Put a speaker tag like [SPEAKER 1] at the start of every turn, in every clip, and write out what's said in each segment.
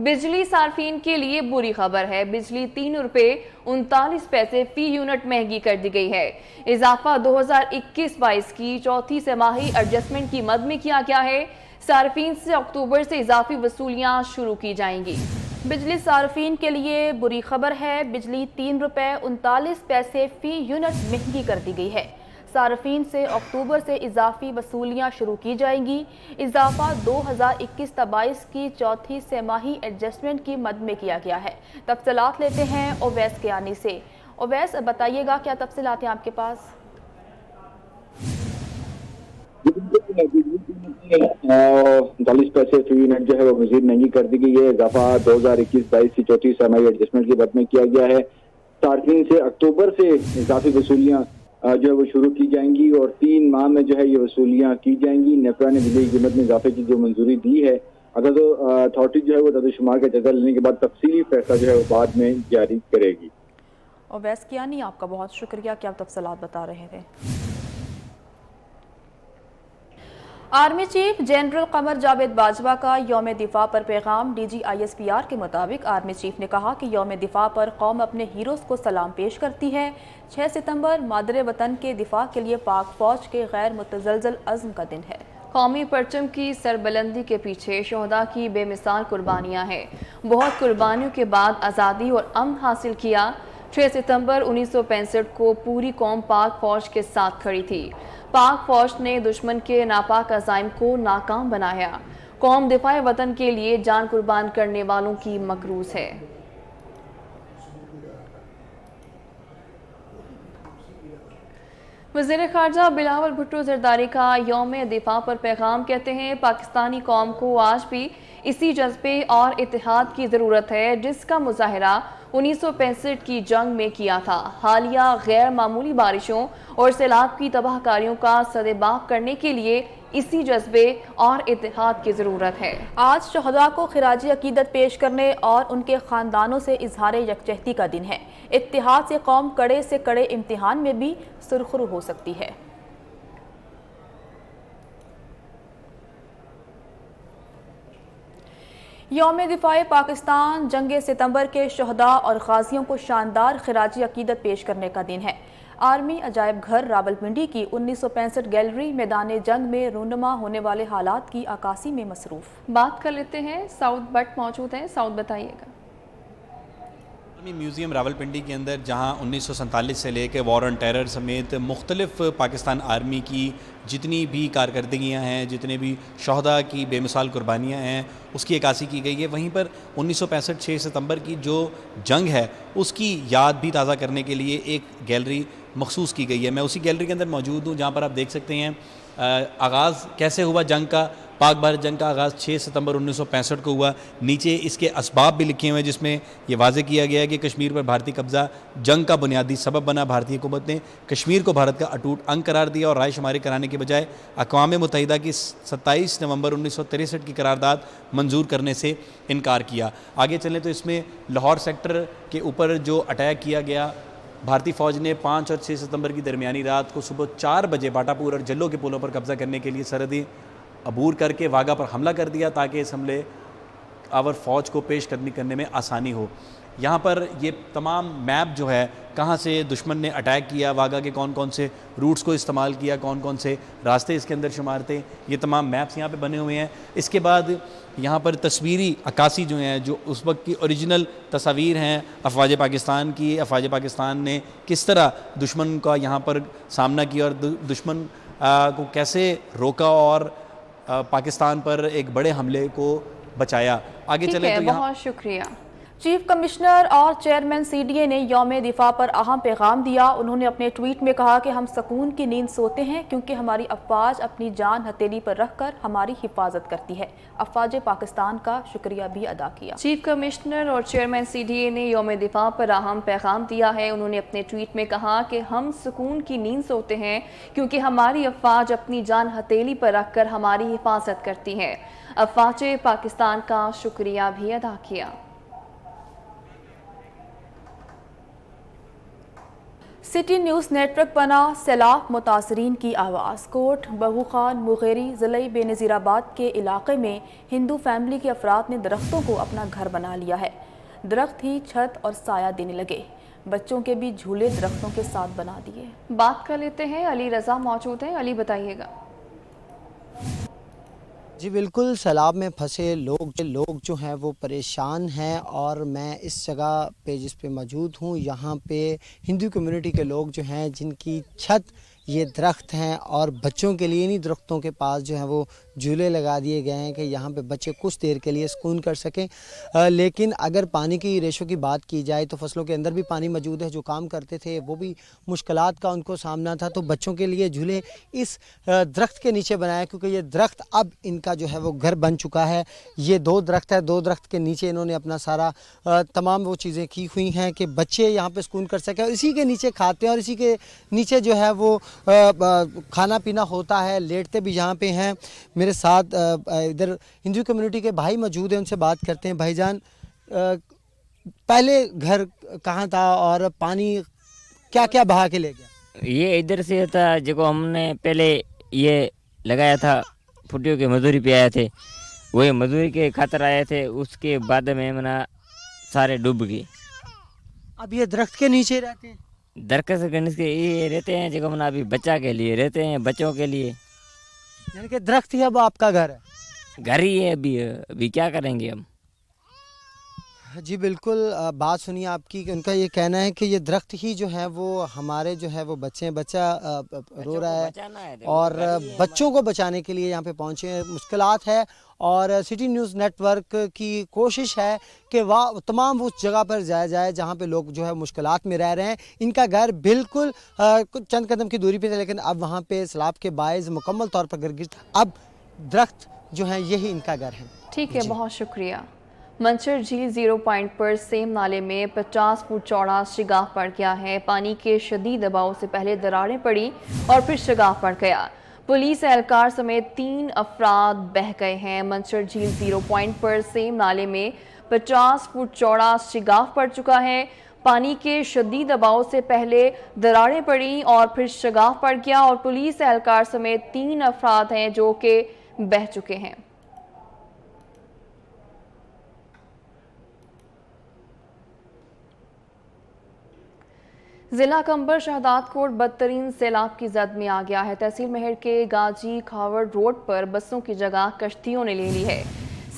[SPEAKER 1] बिजली सार्फिन के लिए बुरी खबर है। बिजली 3 रुपए 39 पैसे फी यूनिट महंगी कर दी गई है। इजाफा 2021-22 की चौथी तिमाही एडजस्टमेंट की मद में किया गया है। सार्फिन से अक्टूबर से इजाफी वसूलियां शुरू की जाएंगी।
[SPEAKER 2] बिजली सार्फिन के लिए बुरी खबर है। बिजली 3 रुपए 39 पैसे फी यूनिट महंगी कर दी गई है। सार्फिन से अक्टूबर से इजाफी वसूलियां शुरू की जाएंगी। इजाफा 2021-22 की चौथी तिमाही एडजस्टमेंट की मद में किया गया है। तफसीलात लेते हैं ओवैस कियानी से। ओवैस, बताइएगा क्या तफसीलात हैं आपके पास?
[SPEAKER 3] 40 पैसे फी यूनिट जो है वो मजीद महंगी कर दी गई है। इजाफा 2021-22 की चौथी तिमाही एडजस्टमेंट की मद में किया गया है। सार्फिन से अक्टूबर से इजाफी वसूलियां जो है वो शुरू की जाएंगी और 3 माह में जो है ये वसूलियां की जाएंगी। नेपरा ने बिजली की कीमत में इजाफे की जो मंजूरी दी है, अगर तो अथॉरिटी जो है वो तदशुमार का जायजा लेने के बाद तफसीली फैसला जो है वो बाद में जारी करेगी।
[SPEAKER 2] ओवैस कियानी, आपका बहुत शुक्रिया कि आप तफसीलात बता रहे थे। Army chief general Qamar Javed Bajwa का यौम दिफा पर पैगाम। DGISPR के मुताबिक आर्मी चीफ ने कहा कि यौम दिफा पर कौम अपने हीरोज़ को सलाम पेश करती है। 6 सितंबर मादरे वतन के दिफा के लिए पाक फौज के गैर मुतज़लज़ल अज़्म का दिन है।
[SPEAKER 1] कौमी परचम की सरबलंदी के पीछे शोहदा की बेमिसाल कुर्बानियाँ हैं। बहुत कुर्बानियों के बाद आज़ादी और अमन हासिल किया। 6 सितंबर 1965 को पूरी कौम पाक फौज के साथ खड़ी थी। पाक फौज ने दुश्मन के नापाक अज़ाइम को नाकाम बनाया। कौम दिफाए वतन के लिए जान कुर्बान करने वालों की मकरूज़ है। वज़ीर ख़ारजा बिलावल भुट्टो ज़रदारी का यौम दिफा पर पैगाम। कहते हैं पाकिस्तानी कौम को आज भी इसी जज्बे और इत्तेहाद की ज़रूरत है जिसका मुज़ाहरा 1965 की जंग में किया था। हालिया गैर मामूली बारिशों और सैलाब की तबाहकारियों का सदेबाप करने के लिए इसी जज्बे और इत्तेहाद की ज़रूरत है।
[SPEAKER 2] आज शहदा को खिराजी अकीदत पेश करने और उनके ख़ानदानों से इजहार यकजहती का दिन है। इत्तेहाद से कौम कड़े से कड़े इम्तिहान में भी सुरखरू हो सकती है। यौम दिफाए पाकिस्तान जंग सितंबर के शहदा और गाजियों को शानदार खिराजी अकीदत पेश करने का दिन है। आर्मी अजायब घर रावलपिंडी की 1965 गैलरी मैदान जंग में रूनुमा होने वाले हालात की अक्कासी में मसरूफ।
[SPEAKER 1] बात कर लेते हैं, साउथ भट्ट मौजूद हैं। साउथ बताइएगा।
[SPEAKER 4] आर्मी म्यूज़ियम रावलपिंडी के अंदर जहां 1947 से लेकर वॉर ऑन टेरर समेत मुख्तलिफ पाकिस्तान आर्मी की जितनी भी कारकर्दगियाँ हैं, जितने भी शहदा की बेमिसाल कुर्बानियाँ हैं, उसकी अक्कासी की गई है। वहीं पर 1965 6 सितंबर की जो जंग है उसकी याद भी ताज़ा करने के लिए एक गैलरी मखसूस की गई है। मैं उसी गैलरी के अंदर मौजूद हूँ जहाँ पर आप देख सकते हैं आगाज़ कैसे हुआ जंग का। पाक भारत जंग का आगाज़ 6 सितंबर 1965 को हुआ। नीचे इसके असबाब भी लिखे हुए हैं जिसमें यह वाज़े किया गया है कि कश्मीर पर भारतीय कब्ज़ा जंग का बुनियादी सबब बना। भारतीय हुकूमत ने कश्मीर को भारत का अटूट अंग करार दिया और रायशुमारी कराने के बजाय अक़वाम मुत्तहिदा की 27 नवंबर 1963 की करारदाद मंजूर करने से इनकार किया। आगे चलें तो इसमें लाहौर सेक्टर के ऊपर जो अटैक किया गया, भारतीय फ़ौज ने 5 और 6 सितंबर की दरमियानी रात को सुबह 4 बजे बाटापुर और जल्लो के पुलों पर कब्ज़ा करने के लिए सरहदी अबूर करके वाघा पर हमला कर दिया ताकि इस हमले आवर फ़ौज को पेश कदमी करने में आसानी हो। यहाँ पर ये तमाम मैप जो है कहाँ से दुश्मन ने अटैक किया, वाघा के कौन कौन से रूट्स को इस्तेमाल किया, कौन कौन से रास्ते इसके अंदर शुमार थे, ये तमाम मैप्स यहाँ पे बने हुए हैं। इसके बाद यहाँ पर तस्वीरी अक्कासी जो हैं, जो उस वक्त की ओरिजिनल तस्वीर हैं अफवाज पाकिस्तान की, अफवाज पाकिस्तान ने किस तरह दुश्मन का यहाँ पर सामना किया और दुश्मन को कैसे रोका और पाकिस्तान पर एक बड़े हमले को बचाया। आगे चले तो
[SPEAKER 1] बहुत शुक्रिया।
[SPEAKER 2] चीफ कमिश्नर और चेयरमैन CDA ने यौम दिफा पर अहम पैगाम दिया। उन्होंने अपने ट्वीट में कहा कि हम सुकून की नींद सोते हैं क्योंकि हमारी अफवाज अपनी जान हथेली पर रखकर हमारी हिफाजत करती है। अफवाज पाकिस्तान का शुक्रिया भी अदा किया।
[SPEAKER 1] चीफ कमिश्नर और चेयरमैन CDA ने यौम दिफा पर अहम पैगाम दिया है। उन्होंने अपने ट्वीट में कहा कि हम सुकून की नींद सोते हैं क्योंकि हमारी अफवाज अपनी जान हथेली पर रखकर हमारी हिफाजत करती है। अफवाज पाकिस्तान का शुक्रिया भी अदा किया।
[SPEAKER 2] सिटी न्यूज़ नेटवर्क बना सैलाब मुतासरीन की आवाज़। कोट बहू खान मुगेरी ज़िले बेनज़ीराबाद के इलाके में हिंदू फैमिली के अफराद ने दरख्तों को अपना घर बना लिया है। दरख्त ही छत और साया देने लगे। बच्चों के भी झूले दरख्तों के साथ बना दिए।
[SPEAKER 1] बात कर लेते हैं, अली रज़ा मौजूद हैं। अली बताइएगा।
[SPEAKER 5] जी बिल्कुल, सैलाब में फंसे लोग जो हैं वो परेशान हैं और मैं इस जगह पे जिस पे मौजूद हूँ यहाँ पे हिंदू कम्युनिटी के लोग जो हैं जिनकी छत ये दरख्त हैं और बच्चों के लिए इन्हीं दरख्तों के पास जो है वो झूले लगा दिए गए हैं कि यहाँ पे बच्चे कुछ देर के लिए सुकून कर सकें। लेकिन अगर पानी की रेशो की बात की जाए तो फसलों के अंदर भी पानी मौजूद है। जो काम करते थे वो भी मुश्किलात का उनको सामना था। तो बच्चों के लिए झूले इस दरख्त के नीचे बनाए क्योंकि ये दरख्त अब इनका जो है वो घर बन चुका है। ये 2 दरख्त है, 2 दरख्त के नीचे इन्होंने अपना सारा तमाम वो चीज़ें की हुई हैं कि बच्चे यहाँ पर सुकून कर सकें। और इसी के नीचे खाते हैं और इसी के नीचे जो है वो खाना पीना होता है। लेटते भी यहाँ पे हैं। मेरे साथ इधर हिंदू कम्युनिटी के भाई मौजूद हैं, उनसे बात करते हैं। भाईजान, पहले घर कहाँ था और पानी क्या क्या बहा के ले गया?
[SPEAKER 6] ये इधर से था जो हमने पहले ये लगाया था, फुटियों के मजदूरी पे आए थे, वही मजदूरी के खातर आए थे। उसके बाद में मना सारे डूब गए।
[SPEAKER 5] अब ये दरख्त के नीचे रहते हैं?
[SPEAKER 6] दरख्त के नीचे ये रहते हैं जो मना अभी बच्चा के लिए रहते हैं, बच्चों के लिए।
[SPEAKER 5] यानी कि दरख्त ही अब आपका घर है?
[SPEAKER 6] घर ही है अभी क्या करेंगे हम।
[SPEAKER 5] जी बिल्कुल, बात सुनिए आपकी कि उनका ये कहना है कि ये दरख्त ही जो है वो हमारे जो है वो बच्चा रो रहा है और बच्चों को बचाने के लिए यहाँ पे पहुँचे हैं। मुश्किलात है और सिटी न्यूज़ नेटवर्क की कोशिश है कि वह तमाम उस जगह पर जाया जाए जहाँ पे लोग जो है मुश्किलात में रह रहे हैं। इनका घर बिल्कुल चंद कदम की दूरी पे था, लेकिन अब वहाँ पे सैलाब के बायस मुकम्मल तौर पर गिर अब दरख्त जो है यही इनका घर है।
[SPEAKER 1] ठीक है, बहुत शुक्रिया। मंचर झील 0 पॉइंट पर सेम नाले में 50 फुट चौड़ा शिगाफ पड़ गया है। पानी के शदीद दबाव से पहले दरारें पड़ी और फिर शिगाफ पड़ गया। पुलिस एहलकार समेत 3 अफराद बह गए हैं। मंचर झील 0 पॉइंट पर सेम नाले में 50 फुट चौड़ा शिगाफ पड़ चुका है। पानी के शदीद दबाव से पहले दरारें पड़ी और फिर शिगाफ पड़ गया और पुलिस एहलकार समेत 3 अफराद हैं जो कि बह चुके हैं। जिला कंबर शहदाद कोट बदतरीन सैलाब की जद में आ गया है। तहसील महर के गाजी खावड़ रोड पर बसों की जगह कश्तियों ने ले ली है।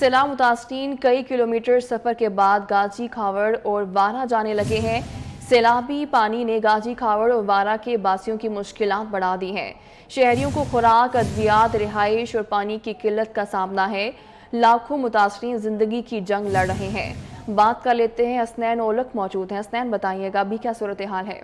[SPEAKER 1] सैलाब मुतासरीन कई किलोमीटर सफर के बाद गाजी खावड़ और वारा जाने लगे हैं। सैलाबी पानी ने गाजी खावड़ और वारा के बासियों की मुश्किलात बढ़ा दी हैं। शहरियों को खुराक, अद्वियात, रिहाइश और पानी की किल्लत का सामना है। लाखों मुतासरीन जिंदगी की जंग लड़ रहे हैं। बात कर लेते हैं, हसनैन ओलक मौजूद हैं। हसनैन, बताइएगा अभी क्या सूरत हाल है?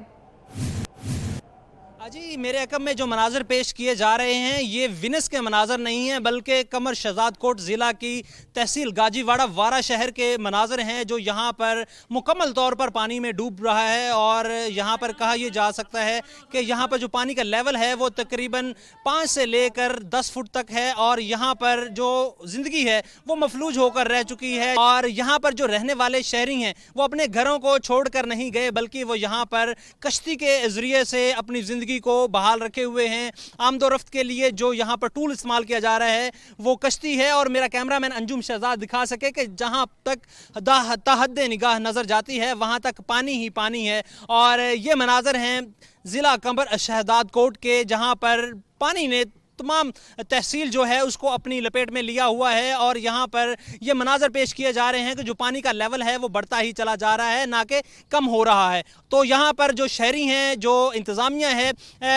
[SPEAKER 7] जी, मेरे अकब में जो मनाजर पेश किए जा रहे हैं ये विनस के मनाजर नहीं हैं बल्कि कमर शहजाद कोट ज़िला की तहसील गाजीवाड़ा वारा शहर के मनाजर हैं जो यहाँ पर मुकम्मल तौर पर पानी में डूब रहा है। और यहाँ पर कहा यह जा सकता है कि यहाँ पर जो पानी का लेवल है वो तकरीबन 5 से लेकर 10 फुट तक है और यहाँ पर जो ज़िंदगी है वो मफलूज होकर रह चुकी है। और यहाँ पर जो रहने वाले शहरी हैं वो अपने घरों को छोड़ कर नहीं गए बल्कि वो यहाँ पर कश्ती के ज़रिए से अपनी ज़िंदगी को बहाल रखे हुए हैं। आमदोरफ्त के लिए जो यहाँ पर टूल इस्तेमाल किया जा रहा है वो कश्ती है। और मेरा कैमरामैन अंजुम शहजाद दिखा सके कि जहाँ तक ताहद्दे निगाह नजर जाती है वहाँ तक पानी ही पानी है। और ये मनाजर हैं ज़िला कंबर शहजाद कोट के जहाँ पर पानी ने तमाम तहसील जो है उसको अपनी लपेट में लिया हुआ है। और यहाँ पर ये मनाजर पेश किए जा रहे हैं कि जो पानी का लेवल है वो बढ़ता ही चला जा रहा है, ना कि कम हो रहा है। तो यहाँ पर जो शहरी हैं, जो इंतज़ामिया है,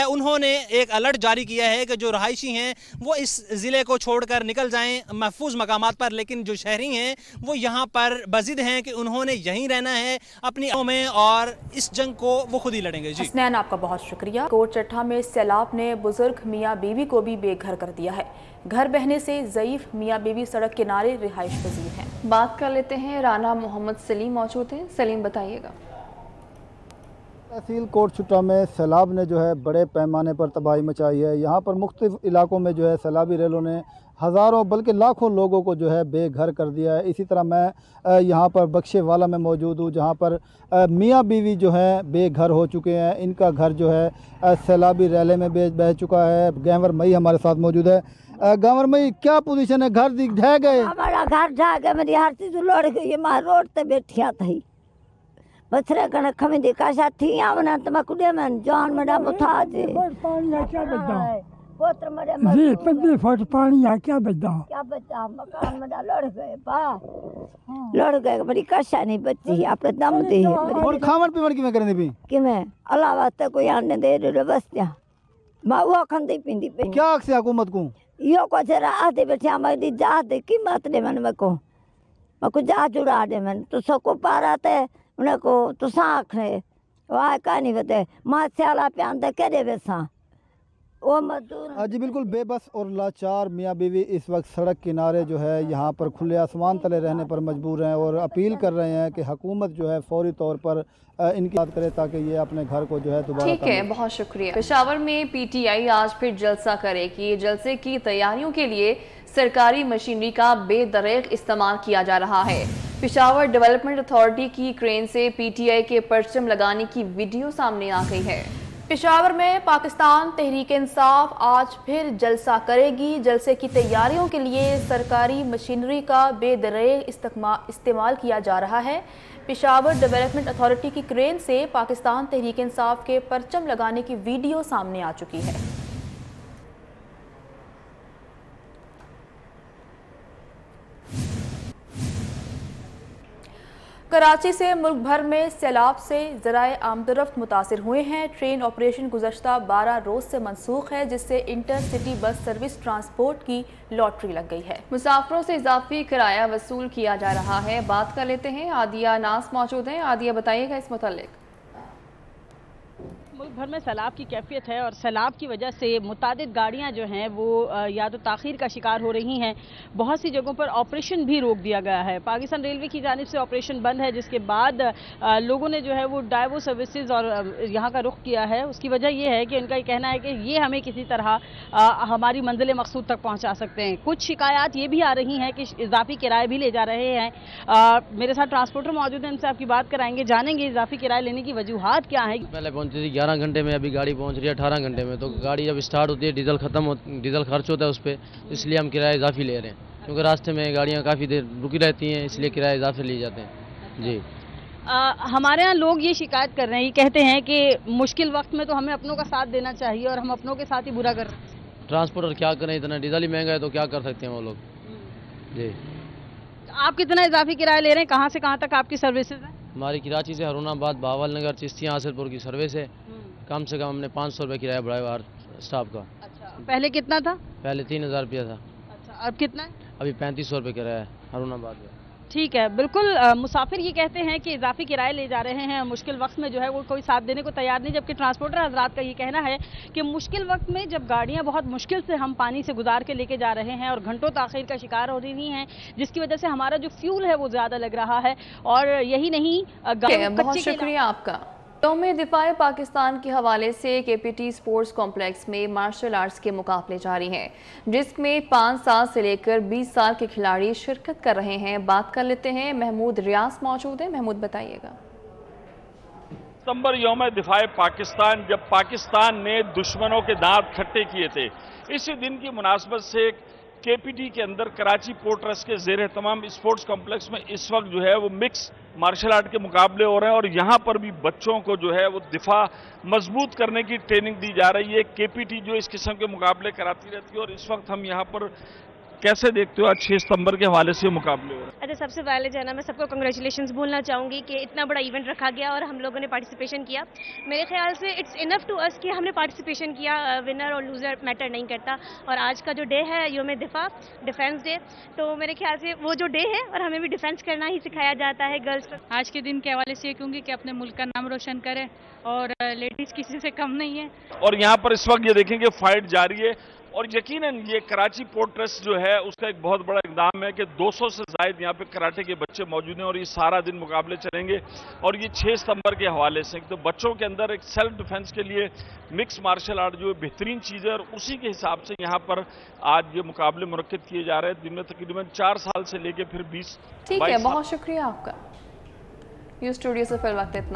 [SPEAKER 7] उन्होंने एक अलर्ट जारी किया है कि जो रहायशी हैं वो इस ज़िले को छोड़कर निकल जाएं महफूज मकामात पर। लेकिन जो शहरी हैं वो यहाँ पर बज़िद हैं कि उन्होंने यहीं रहना है अपनी में और इस जंग को वो खुद ही लड़ेंगे। जी
[SPEAKER 2] हसनैन, आपका बहुत शुक्रिया। कोट चट्टा में सैलाब ने बुजुर्ग मियाँ बीवी को भी बेघर कर दिया है। घर बहने से ज़ईफ मियाँ बीवी सड़क किनारे रिहाइश पजीर हैं।
[SPEAKER 1] बात कर लेते हैं, राना मोहम्मद सलीम मौजूद हैं। सलीम, बताइएगा।
[SPEAKER 8] तहसील कोट छुट्टा में सैलाब ने जो है बड़े पैमाने पर तबाही मचाई है। यहाँ पर मुख्तलिफ इलाकों में जो है सैलाबी रेलों ने हज़ारों बल्कि लाखों लोगों को जो है बेघर कर दिया है। इसी तरह मैं यहाँ पर बख्शे वाला में मौजूद हूँ, जहाँ पर मियाँ बीवी जो हैं बेघर हो चुके हैं। इनका घर जो है सैलाबी रेले में बह चुका है। गैंवर मई हमारे साथ मौजूद है। गैंवर मई, क्या पोजीशन है? घर ढह गए?
[SPEAKER 9] हमारा घर ढह गया, मेरी हर चीज़ लड़ गई। मैं रोड पे बैठिया थी, बछरे कण खमी दी काशा थी आवना तो मैं कुड़े में जान मेरा मुथा जे
[SPEAKER 10] पानी है क्या बद्दा
[SPEAKER 9] पोत्र मेरे
[SPEAKER 10] जी 15 फुट पानी है क्या बद्दा
[SPEAKER 9] मकान मेरा लड़ गए लड़ गए। बड़ी काशा नहीं बची आपने दम दी।
[SPEAKER 8] और खावन पीवन किवें करने भी
[SPEAKER 9] कि मैं अल्लाह वास्ते कोई आने दे रे बस जा मैं वो खंदी पिंदी पे
[SPEAKER 8] क्या से हुकूमत को
[SPEAKER 9] यो को जरा आते बैठे मैं दी जा दे कीमत दे मन में को जा जुड़ा दे मन तो सबको पाराते उन्हें को तो साखने वाह कहानी बते माँ स्याला पे आंदे करे बेसा वो मजदूर।
[SPEAKER 8] जी बिल्कुल बेबस और लाचार मियाँ बीवी इस वक्त सड़क किनारे जो है यहाँ पर खुले आसमान तले रहने पर मजबूर हैं और अपील कर रहे हैं कि हुकूमत जो है फौरी तौर पर इनकी बात करे ताकि ये अपने घर को जो है दोबारा।
[SPEAKER 1] ठीक है, बहुत शुक्रिया। पेशावर में पीटीआई आज फिर जलसा करेगी। जलसे की तैयारियों के लिए सरकारी मशीनरी का बेदरेग इस्तेमाल किया जा रहा है। पेशावर डेवलपमेंट अथॉरिटी की क्रेन से पीटीआई के परचम लगाने की वीडियो सामने आ गई है।
[SPEAKER 2] पेशावर में पाकिस्तान तहरीक इंसाफ आज फिर जलसा करेगी। जलसे की तैयारियों के लिए सरकारी मशीनरी का बेदरेग इस्तेमाल किया जा रहा है। पेशावर डेवलपमेंट अथॉरिटी की क्रेन से पाकिस्तान तहरीक इंसाफ के परचम लगाने की वीडियो सामने आ चुकी है। कराची से मुल्क भर में सैलाब से ज़राए आमदरफ्त मुतासिर हुए हैं। ट्रेन ऑपरेशन गुज़श्ता 12 रोज़ से मनसूख है, जिससे inter city bus service transport की लॉटरी लग गई है।
[SPEAKER 1] मुसाफिरों से इजाफी किराया वसूल किया जा रहा है। बात कर लेते हैं, आदिया नास मौजूद हैं। आदिया, बताइएगा इस मुतालिक।
[SPEAKER 11] मुल्क भर में सैलाब की कैफियत है और सैलाब की वजह से मुतादिद गाड़ियां जो हैं वो या तो ताख़ीर का शिकार हो रही हैं। बहुत सी जगहों पर ऑपरेशन भी रोक दिया गया है। पाकिस्तान रेलवे की जानिब से ऑपरेशन बंद है, जिसके बाद लोगों ने जो है वो डाइवो सर्विसेज और यहाँ का रुख किया है। उसकी वजह यह है कि उनका ये कहना है कि ये हमें किसी तरह हमारी मंजिल मकसूद तक पहुँचा सकते हैं। कुछ शिकायत ये भी आ रही हैं कि इजाफी किराए भी ले जा रहे हैं। मेरे साथ ट्रांसपोर्टर मौजूद हैं, उनसे आपकी बात कराएंगे, जानेंगे इजाफी किराए लेने की वजूहात क्या है।
[SPEAKER 12] पहले पहुँची थी 11 घंटे में, अभी गाड़ी पहुंच रही है 18 घंटे में। तो गाड़ी जब स्टार्ट होती है डीजल खर्च होता है उस पर, इसलिए हम किराया इजाफी ले रहे हैं, क्योंकि रास्ते में गाड़ियां काफ़ी देर रुकी रहती हैं, इसलिए किराया इजाफे लिए जाते हैं। जी
[SPEAKER 11] हमारे यहाँ लोग ये शिकायत कर रहे हैं, ये कहते हैं कि मुश्किल वक्त में तो हमें अपनों का साथ देना चाहिए और हम अपनों के साथ ही बुरा कर रहे हैं।
[SPEAKER 12] ट्रांसपोर्टर क्या करें, इतना डीजल ही महंगा है तो क्या कर सकते हैं वो लोग। जी
[SPEAKER 11] आप कितना इजाफी किराया ले रहे हैं, कहाँ से कहाँ तक आपकी सर्विसेज है?
[SPEAKER 12] हमारी कराची से हरुणाबाद, बावल नगर, चिश्तियाँ, आसिरपुर की सर्विस है। कम से कम हमने 500 रुपये किराया बढ़ाया हर स्टाफ का।
[SPEAKER 11] अच्छा, पहले कितना था?
[SPEAKER 12] पहले 3000 रुपया था।
[SPEAKER 11] अच्छा, अब कितना है?
[SPEAKER 12] अभी 3500 रुपये किराया है हरुणाबाद में।
[SPEAKER 11] ठीक है, बिल्कुल। मुसाफिर ये कहते हैं कि इजाफी किराए ले जा रहे हैं, मुश्किल वक्त में जो है वो कोई साथ देने को तैयार नहीं, जबकि ट्रांसपोर्टर हजरात का ये कहना है कि मुश्किल वक्त में जब गाड़ियां बहुत मुश्किल से हम पानी से गुजार के लेके जा रहे हैं और घंटों ताख़ीर का शिकार हो रही हैं, जिसकी वजह से हमारा जो फ्यूल है वो ज़्यादा लग रहा है। और यही नहीं,
[SPEAKER 1] बहुत शुक्रिया आपका। यौम दिफाए पाकिस्तान के हवाले से केपीटी स्पोर्ट्स कॉम्प्लेक्स में मार्शल आर्ट्स के मुकाबले जारी हैं, जिसमें 5 साल से लेकर 20 साल के खिलाड़ी शिरकत कर रहे हैं। बात कर लेते हैं, महमूद रियाज मौजूद है। महमूद, बताइएगा।
[SPEAKER 13] सितंबर यौम दिफाए पाकिस्तान, जब पाकिस्तान ने दुश्मनों के दांत खट्टे किए थे, इसी दिन की मुनासबत से केपीटी के अंदर कराची पोर्ट ट्रस्ट के ज़ेर तमाम स्पोर्ट्स कॉम्प्लेक्स में इस वक्त जो है वो मिक्स मार्शल आर्ट के मुकाबले हो रहे हैं और यहाँ पर भी बच्चों को जो है वो दिफा मजबूत करने की ट्रेनिंग दी जा रही है। केपीटी जो इस किस्म के मुकाबले कराती रहती है और इस वक्त हम यहाँ पर कैसे देखते हो आज 6 सितंबर के हवाले से मुकाबले हो रहे हैं?
[SPEAKER 14] अच्छा, सबसे पहले जो है ना मैं सबको कंग्रेचुलेशंस बोलना चाहूँगी कि इतना बड़ा इवेंट रखा गया और हम लोगों ने पार्टिसिपेशन किया। मेरे ख्याल से इट्स इनफ टू अस कि हमने पार्टिसिपेशन किया, विनर और लूज़र मैटर नहीं करता। और आज का जो डे है यौम दिफा, डिफेंस डे, तो मेरे ख्याल से वो जो डे है और हमें भी डिफेंस करना ही सिखाया जाता है गर्ल्स को।
[SPEAKER 15] आज के दिन के हवाले से ये कहूँगी कि अपने मुल्क का नाम रोशन करें और लेडीज़ किसी से कम नहीं है।
[SPEAKER 13] और यहाँ पर इस वक्त ये देखेंगे फाइट जारी है, اور یقیناً یہ کراچی پورٹ ٹرسٹ جو ہے اس کا ایک بہت بڑا اقدام ہے کہ 200 سے زائد یہاں پہ کراٹے کے بچے موجود ہیں اور یہ سارا دن مقابلے چلیں گے اور یہ 6 ستمبر کے حوالے سے تو بچوں کے اندر ایک سیلف ڈیفنس کے لیے مکس مارشل آرٹ جو بہترین چیز ہے اور اسی کے حساب سے یہاں پر آج یہ مقابلے منعقد کیے جا رہے ہیں جن میں تقریباً 4 سال سے لے کے پھر 20
[SPEAKER 1] ٹھیک ہے، بہت شکریہ آپ کا. یہ اسٹوڈیو سے فی الوقت اتنا